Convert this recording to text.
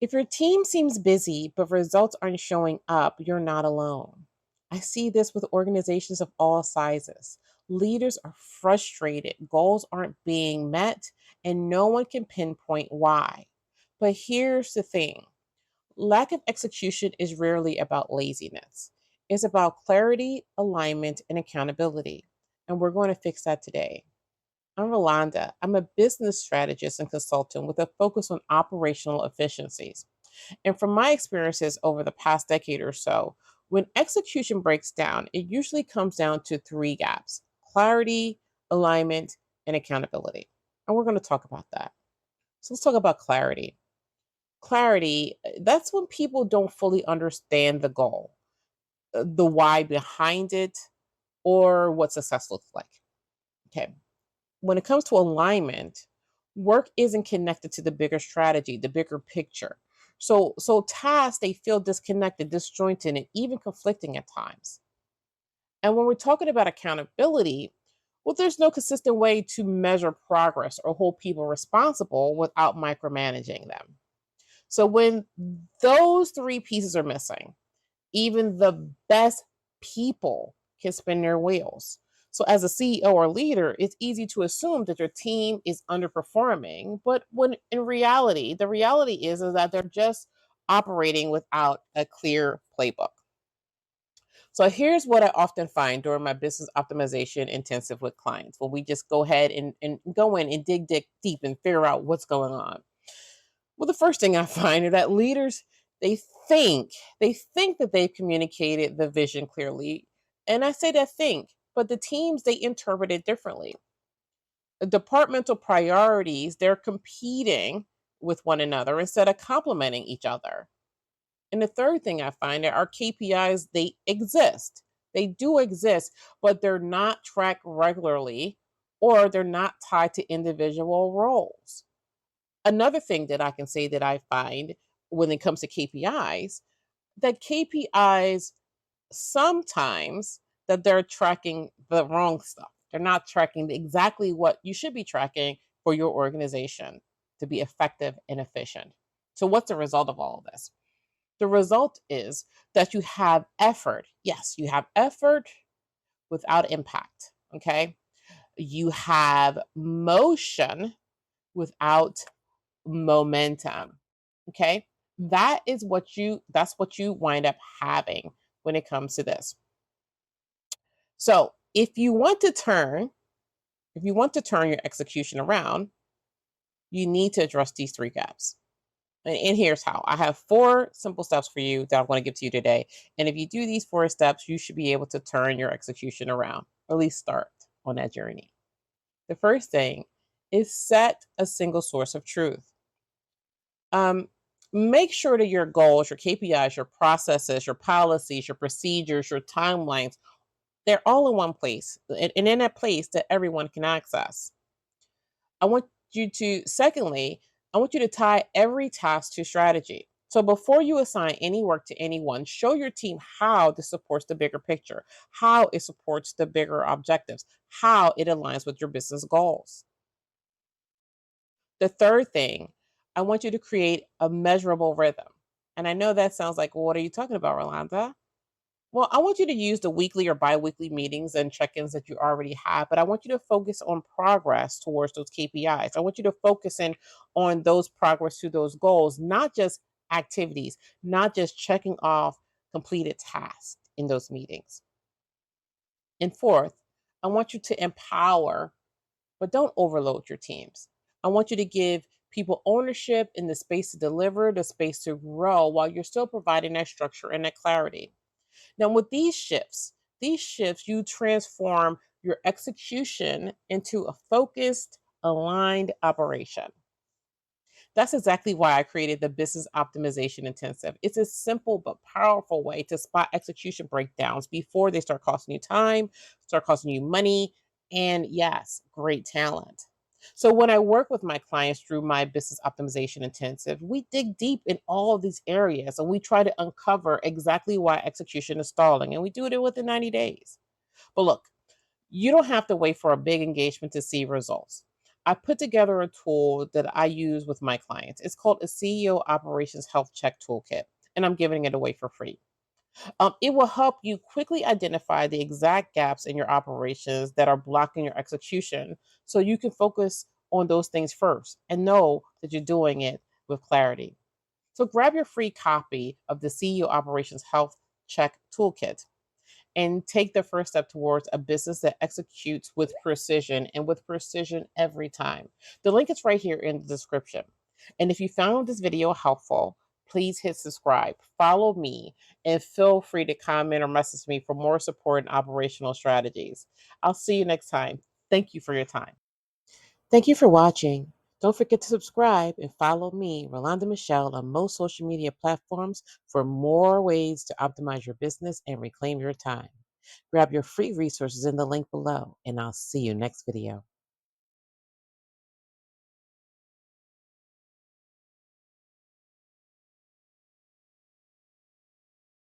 If your team seems busy but results aren't showing up, you're not alone. I see this with organizations of all sizes. Leaders are frustrated, goals aren't being met, and no one can pinpoint why. But here's the thing: lack of execution is rarely about laziness, it's about clarity, alignment, and accountability. And we're going to fix that today. I'm Rolanda. I'm a business strategist and consultant with a focus on operational efficiencies. And from my experiences over the past decade or so, when execution breaks down, it usually comes down to three gaps: clarity, alignment, and accountability. And we're going to talk about that. So let's talk about clarity. Clarity, that's when people don't fully understand the goal, the why behind it, or what success looks like. Okay. When it comes to alignment, work isn't connected to the bigger strategy, the bigger picture. So tasks they feel disconnected, disjointed, and even conflicting at times. And when we're talking about accountability, well, there's no consistent way to measure progress or hold people responsible without micromanaging them. So when those three pieces are missing, even the best people can spin their wheels. So, as a CEO or leader, it's easy to assume that your team is underperforming. But when in reality, the reality is that they're just operating without a clear playbook. So, here's what I often find during my business optimization intensive with clients, when we just go ahead and go in and dig deep and figure out what's going on. Well, the first thing I find is that leaders they think that they've communicated the vision clearly. And I say that think, but the teams they interpret it differently. The departmental priorities, they're competing with one another instead of complementing each other. And the third thing I find that our KPIs they exist. They do exist, but they're not tracked regularly or they're not tied to individual roles. Another thing that I can say that I find when it comes to KPIs, that KPIs sometimes that they're tracking the wrong stuff. They're not tracking exactly what you should be tracking for your organization to be effective and efficient. So what's the result of all of this? The result is that you have effort. Yes, you have effort without impact. Okay. You have motion without momentum. Okay. That's what you wind up having when it comes to this. So if you want to turn your execution around, you need to address these three gaps. And here's how. I have four simple steps for you that I want to give to you today. And if you do these four steps, you should be able to turn your execution around, or at least start on that journey. The first thing is set a single source of truth. Um, Make sure that your goals, your KPIs, your processes, your policies, your procedures, your timelines, they're all in one place and in a place that everyone can access. I want secondly, I want you to tie every task to strategy. So before you assign any work to anyone, show your team how this supports the bigger picture, how it supports the bigger objectives, how it aligns with your business goals. The third thing, I want you to create a measurable rhythm. And I know that sounds like, well, what are you talking about, Rolanda? Well, I want you to use the weekly or biweekly meetings and check-ins that you already have, but I want you to focus on progress towards those KPIs. I want you to focus in on those progress to those goals, not just activities, not just checking off completed tasks in those meetings. And fourth, I want you to empower, but don't overload your teams. I want you to give people ownership in the space to deliver, the space to grow, while you're still providing that structure and that clarity. Now, with these shifts, you transform your execution into a focused, aligned operation. That's exactly why I created the Business Optimization Intensive. It's a simple but powerful way to spot execution breakdowns before they start costing you time, start costing you money, and yes, great talent. So when I work with my clients through my business optimization intensive, we dig deep in all of these areas and we try to uncover exactly why execution is stalling. And we do it within 90 days. But look, you don't have to wait for a big engagement to see results. I put together a tool that I use with my clients. It's called a CEO Operations Health Check Toolkit, and I'm giving it away for free. It will help you quickly identify the exact gaps in your operations that are blocking your execution so you can focus on those things first and know that you're doing it with clarity. So grab your free copy of the CEO Operations Health Check Toolkit and take the first step towards a business that executes with precision and with precision every time. The link is right here in the description. And if you found this video helpful, please hit subscribe, follow me, and feel free to comment or message me for more support and operational strategies. I'll see you next time. Thank you for your time. Thank you for watching. Don't forget to subscribe and follow me, Rolanda Michelle, on most social media platforms for more ways to optimize your business and reclaim your time. Grab your free resources in the link below, and I'll see you next video.